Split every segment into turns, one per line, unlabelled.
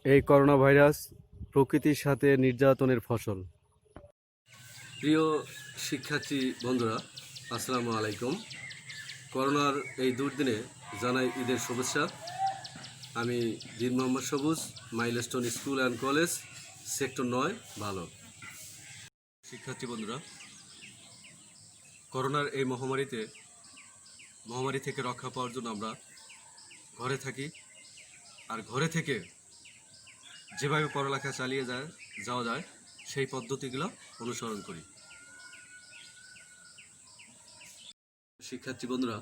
এই corona virus প্রকৃতির সাথে নির্যাতনের ফসল। প্রিয় শিক্ষার্থী বন্ধুরা, আসসালামু আলাইকুম। করোনার এই দুর্দিনে জানাই ঈদের শুভেচ্ছা। আমি দীন মোহাম্মদ সবুজ, milestone school and college, sector 9 ভালো। শিক্ষার্থী বন্ধুরা, করোনার এই মহামারী থেকে রক্ষা পাওয়ার জন্য আমরা ঘরে থাকি, আর ঘরে থেকে যেভাবে পড়ালেখা চালিয়ে যাওয়া যায় সেই পদ্ধতিগুলো অনুসরণ করি। শিক্ষার্থী বন্ধুরা,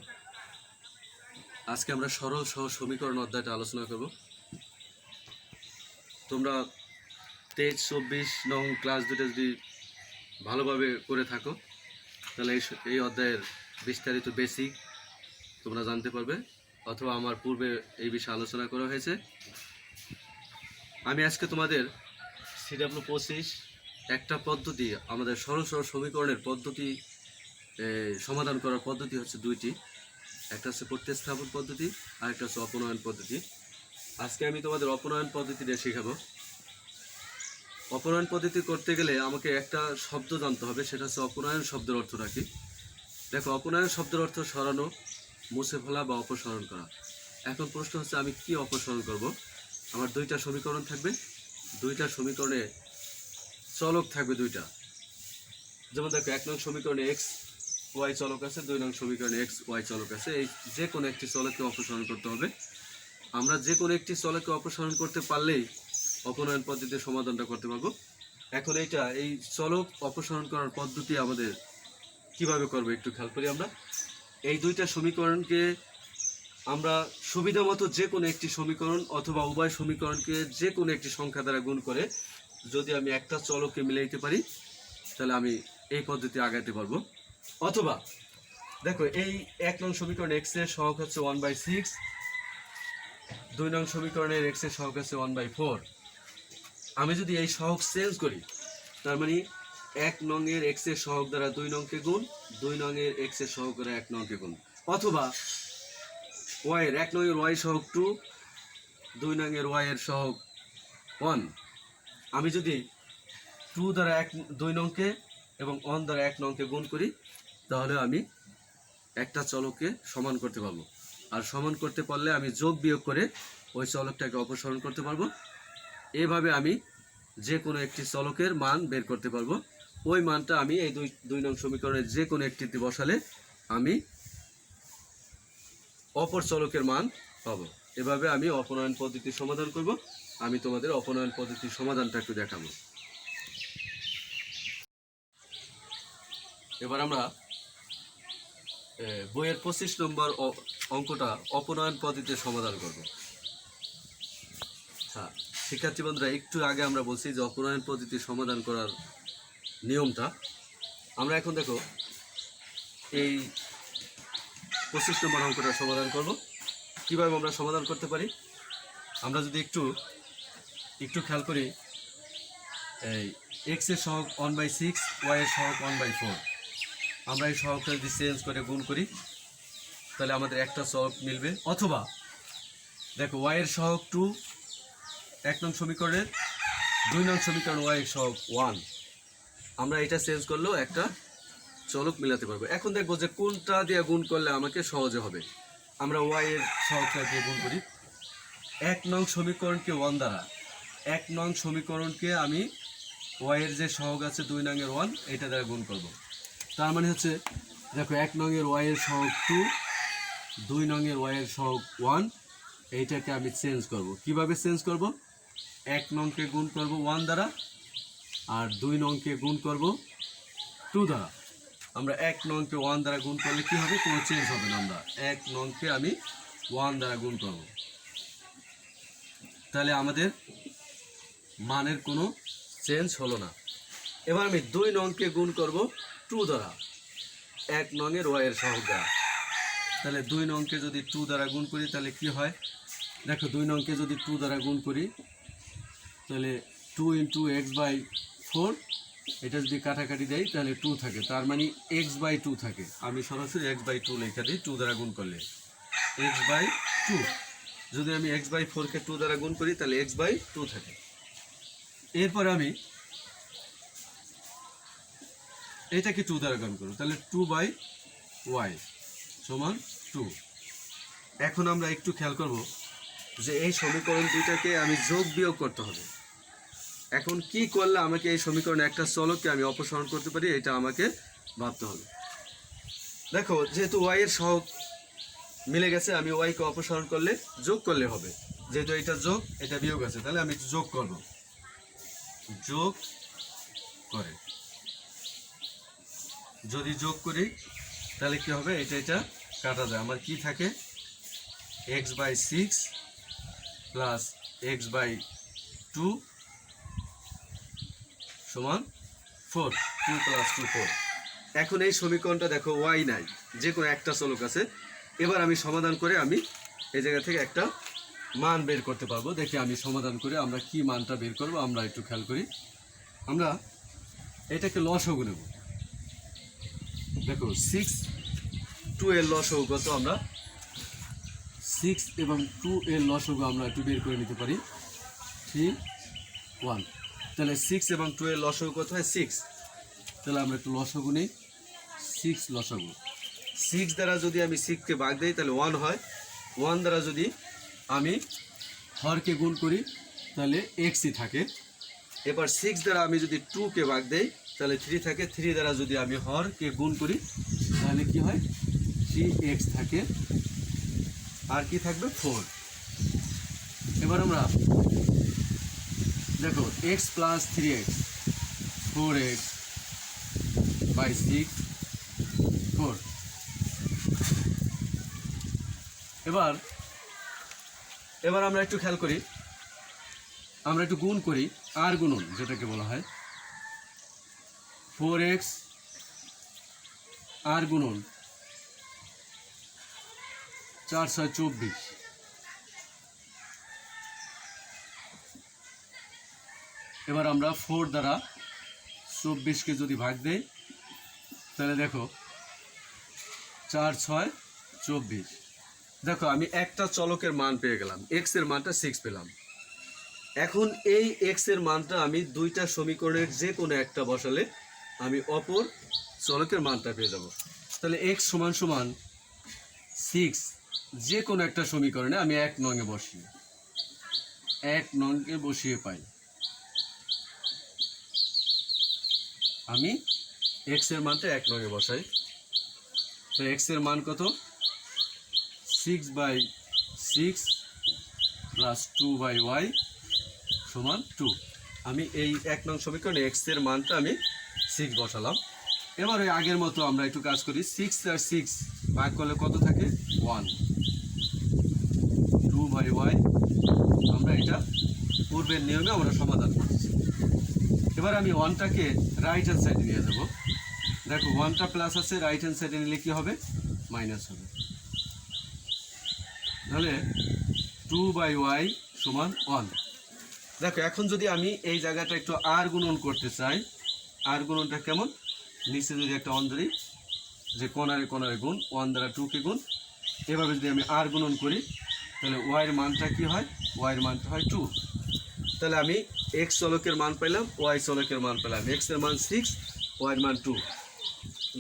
আজকে আমরা সরল সহ সমীকরণ অধ্যায়টা আলোচনা করব। তোমরা 23-24 নং ক্লাস দুটো যদি ভালোভাবে করে থাকো তাহলে এই অধ্যায়ের বিস্তারিত বেসিক তোমরা জানতে পারবে, অথবা আমার পূর্বে এই বিষয়ে আলোচনা করা হয়েছে। আমি আজকে তোমাদের CW25 একটা পদ্ধতি, আমাদের সরল সরল সমীকরণের পদ্ধতি সমাধান করার পদ্ধতি হচ্ছে দুইটি। একটা হচ্ছে প্রতিস্থাপন পদ্ধতি আর একটা হচ্ছে অপনয়ন পদ্ধতি। আজকে আমি তোমাদের অপনয়ন পদ্ধতিটা শেখাবো। অপনয়ন পদ্ধতি করতে গেলে আমাকে একটা শব্দ জানতে হবে, সেটা হচ্ছে অপনয়ন শব্দের অর্থটা কি। দেখো, অপনয়ন শব্দের অর্থ সরানো, মুছে ফেলা বা অপসারণ করা। এখন প্রশ্ন হচ্ছে আমি কি অপসারণ করব। আমার দুইটা সমীকরণ থাকবে, দুইটা সমীকরণে চলক থাকবে দুইটা। যেমন দেখো, 1 নং সমীকরণে x y চলক আছে, 2 নং সমীকরণে x y চলক আছে। এই যে কোনো একটি চলককে অপসারণ করতে হবে। আমরা যে কোনো একটি চলককে অপসারণ করতে পারলেই অপনয়ন পদ্ধতির সমাধানটা করতে পারবো। এখন এই চলক অপসারণ করার পদ্ধতি আমাদের কিভাবে করবো একটু খেয়াল করি। আমরা এই দুইটা সমীকরণকে আমরা সুবিধা মতো যে কোনো একটি সমীকরণ অথবা উভয় সমীকরণকে যে কোনো একটি সংখ্যা দ্বারা গুণ করে যদি আমি একটা চলককে মিলাইতে পারি তাহলে আমি এই পদ্ধতি আগাইতে পারবো। অথবা দেখো, এই 1 নং সমীকরণে x এর সহগ হচ্ছে 1/6, 2 নং সমীকরণের x এর সহগ হচ্ছে 1/4। আমি যদি এই সহগ চেঞ্জ করি, তার মানে 1 নং এর x এর সহগ দ্বারা 2 নংকে গুণ, 2 নং এর x এর সহগ দ্বারা 1 নংকে গুণ, অথবা y এর 1 নং এর y সহগ 2, 2 নং এর y এর সহগ 1। আমি যদি 2 দ্বারা 2 নংকে এবং 1 দ্বারা 1 নংকে গুণ করি তাহলে আমি একটা চলককে সমান করতে পারবো। আর সমান করতে পারলে আমি যোগ বিয়োগ করে ওই চলকটাকে অপসারণ করতে পারবো। এভাবে আমি যে কোনো একটি চলকের মান বের করতে পারবো। ওই মানটা আমি এই 2 নং সমীকরণের যে কোনো একটিতে বসালে আমি অপর চলকের মান পাবো। এভাবে আমি অপনয়ন পদ্ধতির সমাধান করব। আমি তোমাদের অপনয়ন পদ্ধতির সমাধানটা একটু দেখাবো। এবার আমরা বইয়ের 25 নম্বর অঙ্কটা অপনয়ন পদ্ধতির সমাধান করব। হ্যাঁ শিক্ষার্থী বন্ধুরা, একটু আগে আমরা বলছি যে অপনয়ন পদ্ধতির সমাধান করার নিয়মটা। আমরা এখন দেখো এই 25 নম্বর অঙ্কটা সমাধান করব। কীভাবে আমরা সমাধান করতে পারি, আমরা যদি একটু খেয়াল করি, এই x এর সহগ 1/6, y এর সহগ 1/4। আমরা এই সহগটা যদি চেঞ্জ করে গুণ করি তাহলে আমাদের একটা সহগ মিলবে। অথবা দেখো, y এর সহগ 2 1 নং সমীকরণের, 2 নং সমীকরণ y এর সহগ 1। আমরা এটা চেঞ্জ করলেও একটা চলক মিলাতে পারবো। এখন দেখবো যে কোনটা দিয়ে গুণ করলে আমাকে সহজে হবে। আমরা y এর সহগটা দিয়ে গুণ করি। 1 নং সমীকরণকে 1 দ্বারা, 1 নং সমীকরণকে আমি y এর যে সহগ আছে 2 নং এর 1, এটা দ্বারা গুণ করব। তার মানে হচ্ছে দেখো, 1 নং এর y এর সহগ 2, 2 নং এর y এর সহগ 1, এইটাকে আমি চেঞ্জ করব। কিভাবে চেঞ্জ করব? 1 নংকে গুণ করব 1 দ্বারা, আর 2 নংকে গুণ করব 2 দ্বারা। আমরা 1 নংকে 1 দ্বারা গুণ করলে কি হবে? কোনো চেঞ্জ হবে না। আমরা 1 নংকে আমি 1 দ্বারা গুণ করব, তাহলে আমাদের মানের কোনো চেঞ্জ হলো না। এবার আমি 2 নংকে গুণ করব 2 দ্বারা, 1 নং এর y এর সহগ দ্বারা। তাহলে 2 নংকে যদি 2 দ্বারা গুণ করি তাহলে কি হয়? দেখো, 2 নংকে যদি 2 দ্বারা গুণ করি তাহলে 2 × x/4, এটা যদি কাটাকাটি দেয় তাহলে 2 থাকে, তার মানে x/2 থাকে। আমি সরাসরি x/2 লেখা দিই, 2 দ্বারা গুণ করলে x/2। যদি আমি x/4-কে 2 দ্বারা গুণ করি তাহলে x/2 থাকে। এরপরে আমি এটাকে 2 দ্বারা গুণ করব, তাহলে 2/y সমান 2। এখন আমরা একটু খেয়াল করব যে এই সমীকরণ দুইটাকে আমি যোগ বিয়োগ করতে হবে। এখন কি করলে আমাকে এই সমীকরণে একটা চলককে আমি অপসারণ করতে পারি, এটা আমাকে ভাবতে হবে। দেখো, যেহেতু y এর সহগ মিলে গেছে, আমি y কে অপসারণ করলে যোগ করলে হবে। যেহেতু এটা যোগ, এটা বিয়োগ আছে, তাহলে আমি যোগ করব। যোগ করে যদি যোগ করি তাহলে কি হবে, এটা কাটা যায়। আমার কি থাকে, x/6 প্লাস x/2 সমান 4। 2 + 2 4। এখন এই সমীকরণটা দেখো y নাই, যে কোনো একটা চলক আছে। এবার আমি সমাধান করে আমি এই জায়গা থেকে একটা মান বের করতে পারবো। দেখি আমি সমাধান করে আমরা কি মানটা বের করব, আমরা একটু খেয়াল করি। আমরা এটাকে লসাগু নেব। দেখো 6 2 এর লসাগু কত, আমরা 6 এবং 2 এর লসাগু আমরা একটু বের করে নিতে পারি। 3 1। তাহলে 6 এবং 2 এর লসাগু কত হয়, 6। তাহলে আমরা একটু লসাগু নিই। 6 লসাগু, 6 দ্বারা যদি আমি 6কে ভাগ দিই তাহলে 1 হয়। 1 দ্বারা যদি আমি হরকে গুণ করি তাহলে xই থাকে। এবার 6 দ্বারা আমি যদি 2কে ভাগ দেই তাহলে 3 থাকে। 3 দ্বারা যদি আমি হরকে গুণ করি তাহলে কি হয়, 3x থাকে। আর কি থাকবে, 4। এবার আমরা দেখো x + 3x 4x/6 4। এবার আমরা একটু খেয়াল করি, আমরা একটু গুণ করি, আর গুণন যেটাকে বলা হয়। 4x আর গুণন 4 6 24। এবার আমরা 4 দ্বারা 24কে যদি ভাগ দেই তাহলে দেখো 4 6 24। দেখো আমি একটা চলকের মান পেয়ে গেলাম, x এর মানটা 6 পেলাম। এখন এই x এর মানটা আমি দুইটা সমীকরণের যে কোনো একটা বসালে আমি অপর চলকের মানটা পেয়ে যাব। তাহলে x সমান সমান 6 যে কোনো একটা সমীকরণে আমি 1 নংয়ে বসিয়ে 1 নংয়ে বসিয়ে পাই আমি x এর মানটা 1 নংয়ে বসাই। তো x এর মান কত, 6/6 প্লাস 2/y সমান 2। আমি এই 1 নং সমীকরণে x এর মানটা আমি 6 বসালাম। এবার ওই আগের মতো আমরা একটু কাজ করি। 6 আর 6 ভাগ করলে কত থাকে, 1। 2/y আমরা এটা পূর্বের নিয়মে আমরা সমাধান করছি। এবার আমি 1টাকে রাইট হ্যান্ড সাইডে নিয়ে যাব। দেখো 1টা প্লাস আছে, রাইট হ্যান্ড সাইডে নিলে কি হবে, মাইনাস হবে। তাহলে 2/y সমান 1। দেখো এখন যদি আমি এই জায়গাটা একটু আর গুণন করতে চাই, আর গুণনটা কেমন, নিচে যদি একটা 1 ধরি, যে কোণারে কোণারে গুণ, 1 দ্বারা 2কে গুণ, এভাবে যদি আমি আর গুণন করি তাহলে y এর মানটা কি হয়, y এর মানটা হয় 2। তাহলে আমি x চলকের মান পেলাম, y চলকের মান পেলাম। x এর মান 6, y এর মান 2।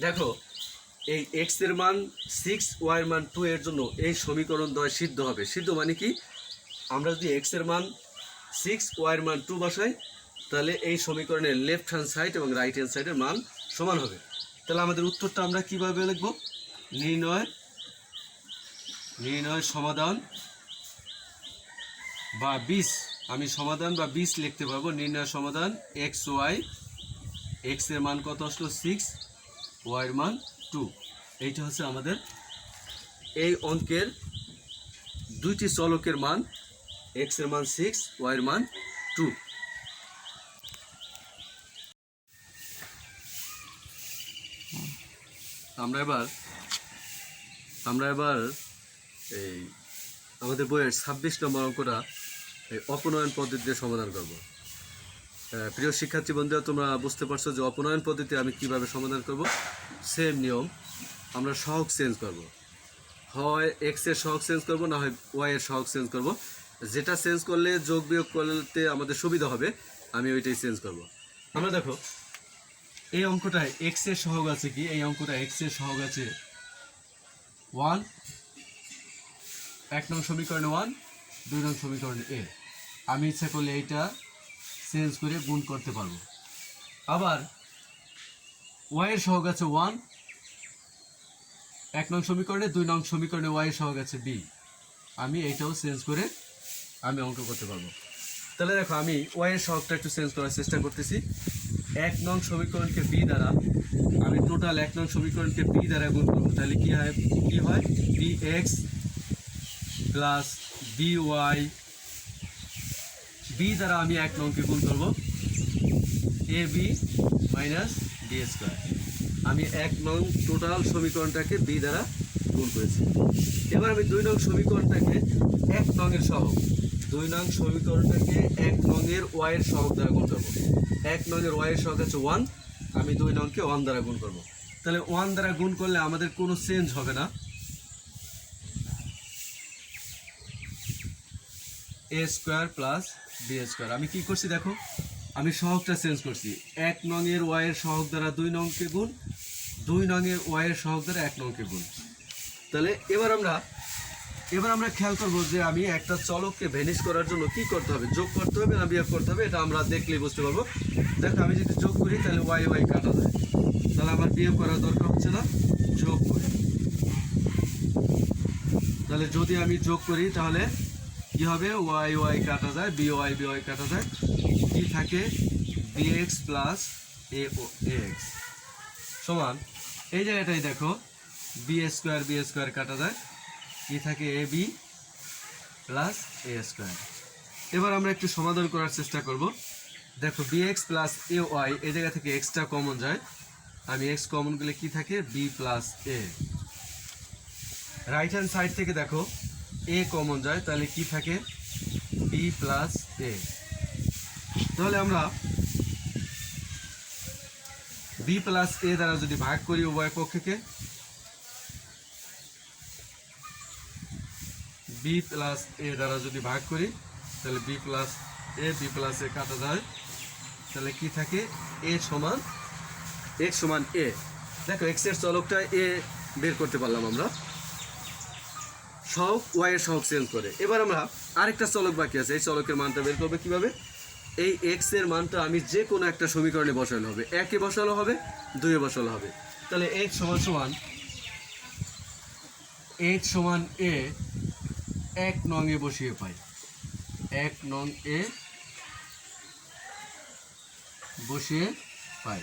দেখো এই x এর মান 6, y এর মান 2 এর জন্য এই সমীকরণ দ্বয় সিদ্ধ হবে। সিদ্ধ মানে কি, আমরা যদি x এর মান 6, y এর মান 2 বসাই তাহলে এই সমীকরণের লেফট হ্যান্ড সাইড এবং রাইট হ্যান্ড সাইডের মান সমান হবে। তাহলে আমাদের উত্তরটা আমরা কিভাবে লিখব, নির্ণয় সমাধান বা 20, আমি সমাধান বা 20 লিখতে পারবো। নির্ণয় সমাধান x y, x এর মান কত আসলো 6, y এর মান 2। এইটা হচ্ছে আমাদের এই অঙ্কের দুইটি চলকের মান, x এর মান 6, y এর মান 2। আমরা এবার এই আমাদের বইয়ের 26 নম্বর অঙ্কটা এই অপনয়ন পদ্ধতিতে সমাধান করব। প্রিয় শিক্ষার্থী বন্ধুরা, তোমরা বুঝতে পারছো যে অপনয়ন পদ্ধতি আমি কিভাবে সমাধান করব। সেম নিয়ম, আমরা সহগ চেঞ্জ করব। হয় এক্স এর সহগ চেঞ্জ করব, না হয় ওয়াই এর সহগ চেঞ্জ করব। যেটা চেঞ্জ করলে যোগ বিয়োগ করতে আমাদের সুবিধা হবে আমি ওইটাই চেঞ্জ করব। আমরা দেখো এই অঙ্কটায় এক্স এর সহগ আছে কি, এই অঙ্কটা এক্স এর সহগ আছে 1, 1 নং সমীকরণে 1, 2 নং সমীকরণে এ। আমি ইচ্ছা করলে এইটা চেঞ্জ করে গুণ করতে পারবো। আবার ওয়াই এর সহগ আছে 1, 1 নং সমীকরণে, 2 নং সমীকরণে ওয়াই এর সহগ আছে বি। আমি এইটাও চেঞ্জ করে আমি অঙ্ক করতে পারবো। তাহলে দেখো আমি ওয়াই এর সহগটা একটু চেঞ্জ করার চেষ্টা করতেছি। 1 নং সমীকরণকে বি দ্বারা, আমি টোটাল 1 নং সমীকরণকে বি দ্বারা গুণ করবো। তাহলে কি হয় B x plus B y, B দ্বারা আমি 1 নংকে গুণ করবো A B minus B square. আমি 1 নং টোটাল সমীকরণটাকে বি দ্বারা গুণ করেছি। এবার আমি 2 নং সমীকরণটাকে 1 নং এর সহগ, 2 নং সমীকরণটাকে 1 নং এর ওয়াই এর সহগ দ্বারা গুণ করবো। 1 নং এর ওয়াই এর সহগ আছে 1, আমি 2 নংকে 1 দ্বারা গুণ করবো। তাহলে 1 দ্বারা গুণ করলে আমাদের কোনো চেঞ্জ হবে না, এ স্কোয়ার প্লাস বি স্কোয়ার। আমি কি করছি দেখো, আমি সহগটা চেঞ্জ করছি। 1 নং এর ওয়াই এর সহগ দ্বারা 2 নংকে গুণ, 2 নং এর ওয়াই এর সহগ দ্বারা 1 নংকে গুণ। তাহলে এবার আমরা খেয়াল করবো যে আমি একটা চলককে ভ্যানিশ করার জন্য কি করতে হবে, যোগ করতে হবে না বিয়োগ করতে হবে, এটা আমরা দেখলেই বুঝতে পারবো। দেখো আমি যদি যোগ করি তাহলে ওয়াই ওয়াই কাটা যায়, তাহলে আমার বিয়োগ করার দরকার হচ্ছে না, যোগ করি। তাহলে যদি আমি যোগ করি তাহলে কি হবে, ওয়াই ওয়াই কাটা যায়, বি ওয়াই কাটা যায়, কি থাকে বি এক্স প্লাস এ এক্স সমান, এই জায়গাটাই দেখো বি স্কোয়ার কাটা যায়, কি থাকে A B plus A square. এবার আমরা একটু সমাধান করার চেষ্টা করব। দেখো B x plus A Y, এই জায়গা থেকে এক্সটা কমন যায়, আমি এক্স কমন গেলে কি থাকে বি প্লাস এ। রাইট হ্যান্ড সাইড থেকে দেখো এ কমন যায়, তাহলে কি থাকে বি প্লাস এ। তাহলে আমরা বি প্লাস এ দ্বারা যদি ভাগ করি উভয় পক্ষকে, বি প্লাস এ দ্বারা যদি ভাগ করি তাহলে বি প্লাস এ কাটা যায়, তাহলে কি থাকে এ সমান এক্স সমান এ। দেখো এক্স এর চলকটা এ বের করতে পারলাম আমরা সহগ ওয়াই এর সহগ চেঞ্জ করে। এবার আমরা আরেকটা চলক বাকি আছে, এই চলকের মানটা বের করবে কিভাবে, এই এক্স এর মানটা আমি যে কোনো একটা সমীকরণে বসানো হবে, 1 এ বসানো হবে, 2 এ বসানো হবে। তাহলে এক্স সমান এ 1 নং এ বসিয়ে পাই, 1 নং এ বসিয়ে পাই।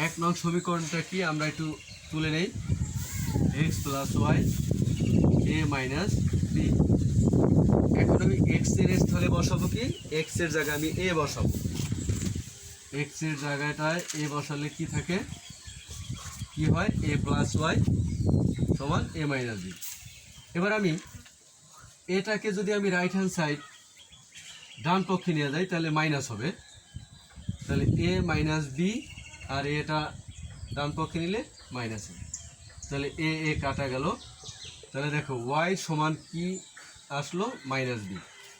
1 নং সমীকরণটা কি আমরা একটু তুলে নেই, x plus Y A minus B. এখন আমি এক্স এর স্থলে বসাবো কি, এক্স এর জায়গায় আমি এ বসাবো, এক্স এর জায়গাটায় এ বসালে কি থাকে, কি হয় এ প্লাস ওয়াই সমান এ মাইনাস বি। এবার আমি এটাকে যদি আমি রাইট হ্যান্ড সাইড ডান পক্ষে নিয়ে যাই তাহলে মাইনাস হবে, তাহলে এ মাইনাস বি, আর এটা ডান পক্ষে নিলে মাইনাস হবে, তাহলে এ কাটা গেল। তাহলে দেখো ওয়াই সমান কি আসলো মাইনাস বি।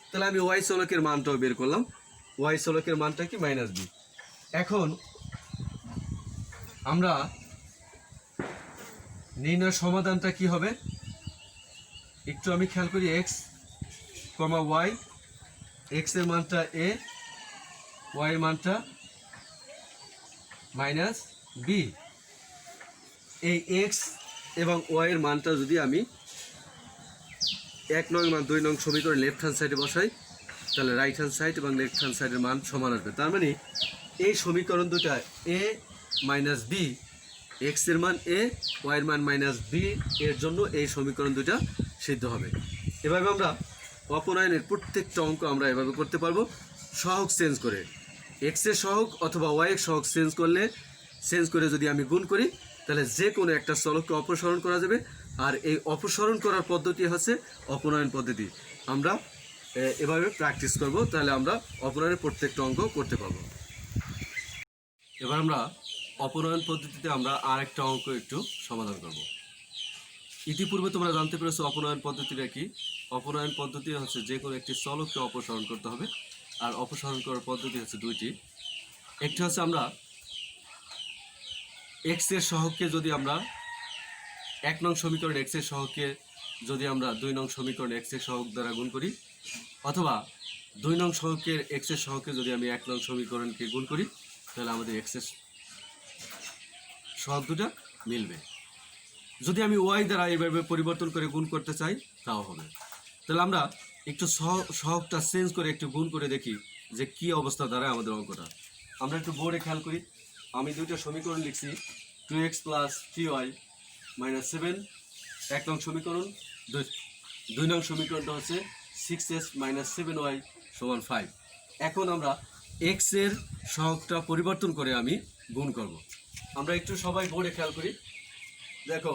তাহলে আমি ওয়াই চলকের মানটাও বের করলাম, ওয়াই চলকের মানটা কি মাইনাস বি। এখন আমরা নির্ণয় সমাধানটা কি হবে একটু আমি খেয়াল করি, এক্স কমা ওয়াই, এক্স এর মানটা এ, ওয়াই এর মানটা মাইনাস বি। এই এক্স এবং ওয়াই এর মানটা যদি আমি 1 নং মান 2 নং সমীকরণ লেফট হ্যান্ড সাইডে বসাই তাহলে রাইট হ্যান্ড সাইড এবং লেফট হ্যান্ড সাইডের মান সমান আসবে। তার মানে এই সমীকরণ দুটা এ মাইনাস বি, এক্স এর মান এ, ওয়াই এর মান মাইনাস বি, এর জন্য এই সমীকরণ দুটা সিদ্ধ হবে। এভাবে আমরা অপনয়নের প্রত্যেকটা অঙ্ক আমরা এভাবে করতে পারবো, সহগ চেঞ্জ করে, এক্স এর সহগ অথবা ওয়াই এর সহগ চেঞ্জ করে যদি আমি গুণ করি তাহলে যে কোনো একটা চলককে অপসারণ করা যাবে। আর এই অপসারণ করার পদ্ধতি হচ্ছে অপনয়ন পদ্ধতি। আমরা এভাবে প্র্যাকটিস করব, তাহলে আমরা অপনয়নের প্রত্যেকটা অঙ্ক করতে পারবো। এবার আমরা অপনয়ন পদ্ধতিতে আমরা আরেকটা অঙ্ক একটু সমাধান করব। ইতিপূর্বে তোমরা জানতে পেরেছো অপনয়ন পদ্ধতিটা কি। অপনয়ন পদ্ধতি হচ্ছে যে কোনো একটি চলককে অপসারণ করতে হবে, আর অপসারণ করার পদ্ধতি হচ্ছে দুইটি। একটি হচ্ছে আমরা এক্স এর সহগকে যদি আমরা 1 নং সমীকরণ এক্স এর সহগকে যদি আমরা 2 নং সমীকরণ এক্স এর সহগ দ্বারা গুণ করি, অথবা 2 নং সহগের এক্স এর সহগকে যদি আমি 1 নং সমীকরণকে গুণ করি, তাহলে আমাদের এক্স এর সহগ দুটা মিলবে। যদি আমি ওয়াই দ্বারা এইভাবে পরিবর্তন করে গুণ করতে চাই তাও হবে। তাহলে আমরা একটু সহগটা চেঞ্জ করে একটু গুণ করে দেখি যে কি অবস্থা দাঁড়ায় আমাদের অঙ্কটা। আমরা একটু বোর্ডে খেয়াল করি। আমি দুইটা সমীকরণ লিখছি, 2x + 3y - 7 1 নং সমীকরণ, 2 নং সমীকরণটা হচ্ছে 6x - 7y = 5। এখন আমরা x এর সহগটা পরিবর্তন করে আমি গুণ করব। আমরা একটু সবাই বোর্ডে খেয়াল করি। দেখো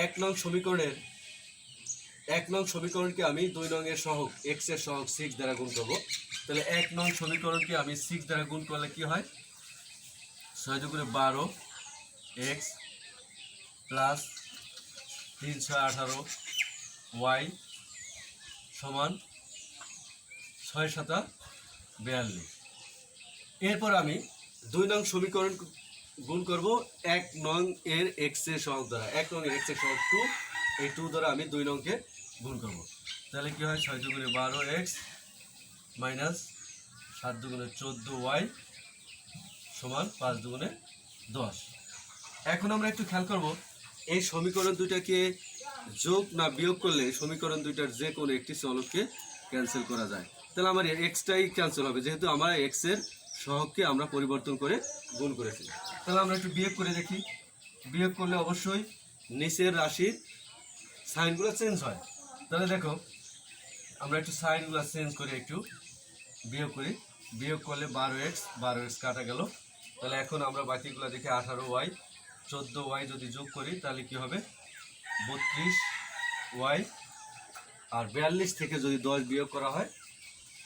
1 নং সমীকরণের 1 নং সমীকরণকে আমি 2 নং এর সহগ x এর সহগ 6 দ্বারা গুণ করব। তাহলে 1 নং সমীকরণকে আমি 6 দ্বারা গুণ করলে কি হয়, 6 × 12 x প্লাস 3 × 18 y সমান 6 × 7 42। এরপর আমি 2 নং সমীকরণ গুণ করব 1 নং এর x এর সহগ দ্বারা। 1 নং এর x এর সহগ 2, এই 2 দ্বারা আমি 2 নংকে গুণ করব। তাহলে কি হয়, 6 × 12 x মাইনাস 7 × 14 y সমান 5 × 10। এখন আমরা একটু খেয়াল করব এই সমীকরণ দুইটাকে যোগ না বিয়োগ করলে সমীকরণ দুইটার যে কোনো একটি চলককে ক্যান্সেল করা যায়। তাহলে আমার এক্সটাই ক্যান্সেল হবে, যেহেতু আমরা এক্স এর সহগকে আমরা পরিবর্তন করে গুণ করেছি। তাহলে আমরা একটু বিয়োগ করে দেখি। বিয়োগ করলে অবশ্যই নিচের রাশির সাইনগুলো চেঞ্জ হয়। তাহলে দেখো আমরা একটু সাইনগুলো চেঞ্জ করে একটু বিয়োগ করি। বিয়োগ করলে 12x কাটা গেল। তাহলে এখন আমরা বাকিগুলো দেখি, 18y 14y যদি যোগ করি তাহলে কি হবে, 32y, আর 42 থেকে যদি 10 বিয়োগ করা হয়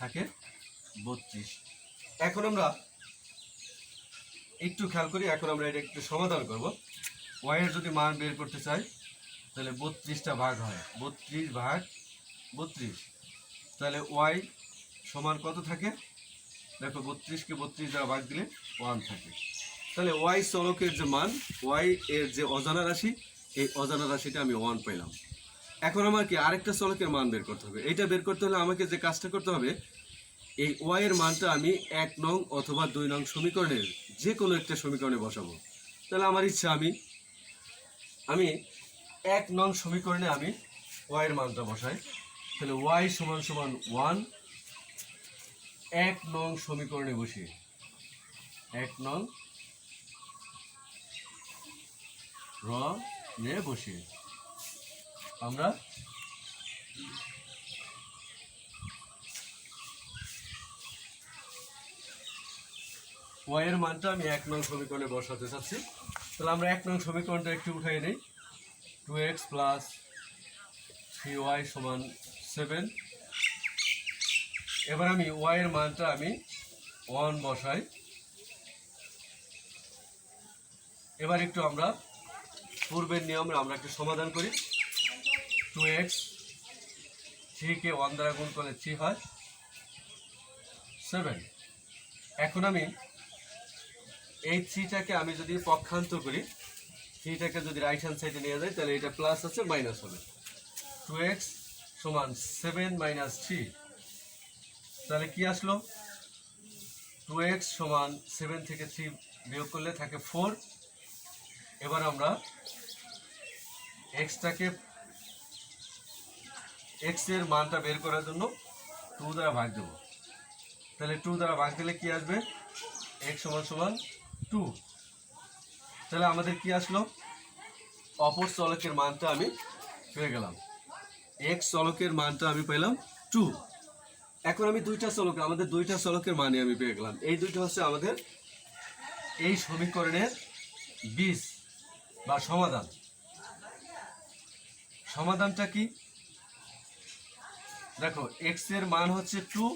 থাকে 32। এখন আমরা একটু খেয়াল করি। এখন আমরা এটা একটু সমাধান করব। y এর যদি মান বের করতে চাই তাহলে 32টা ভাগ হয়, 32 ভাগ 32। তাহলে y সমান কত থাকে, দেখো 32কে 32 দ্বারা ভাগ দিলে 1 থাকে। তাহলে y চলকের যে মান, y এর যে অজানা রাশি, এই অজানা রাশিটা আমি 1 পেলাম। এখন আমার কি আরেকটা চলকের মান বের করতে হবে। এইটা বের করতে হলে আমাকে যে কাজটা করতে হবে, এই y এর মানটা আমি 1 নং অথবা 2 নং সমীকরণের যে কোনো একটা সমীকরণে বসাবো। তাহলে আমার ইচ্ছা আমি 1 নং সমীকরণে আমি y এর মানটা বসাই। তাহলে y সমান 1 1 নং সমীকরণে বসিয়ে 1 নং র নে বসিয়ে আমরা y এর মানটা আমি 1 নং সমীকরণে বসাতে চাচ্ছি। তাহলে আমরা 1 নং সমীকরণটা একটু উঠাই নেই। 2x + 3y = 7। এবার আমি y এর মানটা আমি 1 বসাই। এবার একটু আমরা পূর্বের নিয়মে আমরা একটু সমাধান করি। 2x 3 কে 1 দ্বারা গুণ করলে 3 হয় 7। এখন আমি এই 3টাকে আমি যদি পক্ষান্তর করি, 3টাকে যদি রাইট হ্যান্ড সাইডে নিয়ে যাই তাহলে এটা প্লাস আছে মাইনাস হবে। 2x = 7 - 3, তাহলে কি আসলো, 2x = 7 থেকে 3 বিয়োগ করলে থাকে 4। এবার আমরা x এর মানটা বের করার জন্য 2 দ্বারা ভাগ দেব। তাহলে 2 দ্বারা ভাগ দিলে কি আসবে, x = 2। তাহলে আমাদের কি আসলো, অপর চলকের মানটা আমি পেয়ে গেলাম। x চলকের মানটা আমি পেলাম 2। এখন আমি আমাদের দুইটা চলকের মানে আমি পেয়ে গেলাম। এই দুইটা হচ্ছে আমাদের এই সমীকরণের বীজ বা সমাধান। সমাধানটা কি, দেখো x এর মান হচ্ছে 2,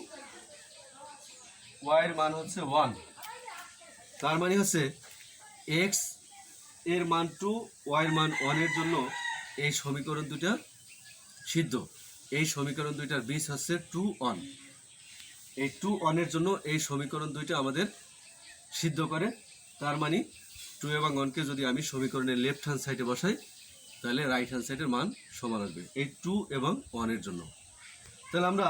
y এর মান হচ্ছে 1। তার মানে হচ্ছে x এর মান 2, y এর মান 1 এর জন্য এই সমীকরণ দুটা সিদ্ধ। এই সমীকরণ দুইটার বীজ হচ্ছে 2 1। এই 2 1-এর জন্য এই সমীকরণ দুইটা আমাদের সিদ্ধ করে। তার মানে 2 এবং 1-কে যদি আমি সমীকরণের লেফট হ্যান্ড সাইডে বসাই তাহলে রাইট হ্যান্ড সাইডের মান সমান আসবে এই 2 এবং 1-এর জন্য। তাহলে আমরা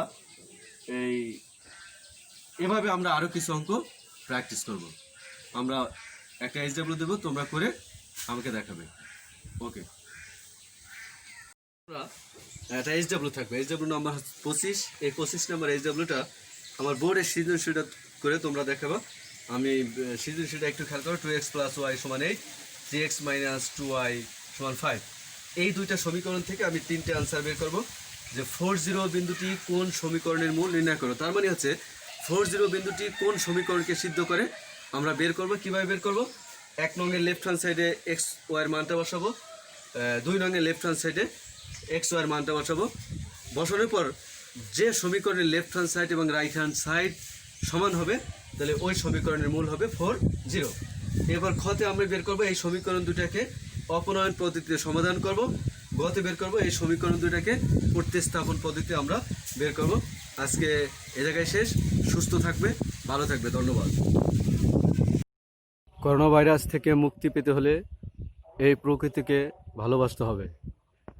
এভাবে আমরা আরও কিছু অঙ্ক প্র্যাকটিস করব। আমরা একটা SW দেবো, তোমরা করে আমাকে দেখাবে। ওকে, আমরা একটা SW থাকবে, SW নাম্বার 25। এই 25 নাম্বার SWটা আমার বোর্ডের সৃজনশীলটা করে তোমরা দেখাবো। আমি সৃজনশীলটা একটু খেয়াল করো। 2x + y = 8, 3x - 2y = 5। এই দুইটা সমীকরণ থেকে আমি 3টে আনসার বের করব। যে 40 বিন্দুটি কোন সমীকরণের মূল নির্ণয় করো। তার মানে হচ্ছে 40 বিন্দুটি কোন সমীকরণকে সিদ্ধ করে আমরা বের করব। কিভাবে বের করব? 1 নংয়ের লেফট হ্যান্ড সাইডে এক্স ওয়াইয়ের মানটা বসাবো, 2 নংয়ের লেফট হ্যান্ড সাইডে এক্স ওয়াইয়ের মানটা বসাবো। বসানোর পর যে সমীকরণের লেফট হ্যান্ড সাইড এবং রাইট হ্যান্ড সাইড সমান হবে তাহলে ওই সমীকরণের মূল হবে 40। এবার খতে আমরা বের করব এই সমীকরণ দুটাকে অপনয়ন পদ্ধতিতে সমাধান করব। গতে বের করব এই সমীকরণ দুটাকে প্রতিস্থাপন পদ্ধতিতে আমরা বের করব। আজকে এ জায়গায় শেষ। সুস্থ থাকবে, ভালো থাকবে, ধন্যবাদ। করোনা ভাইরাস থেকে মুক্তি পেতে হলে এই প্রকৃতিকে ভালোবাসতে হবে।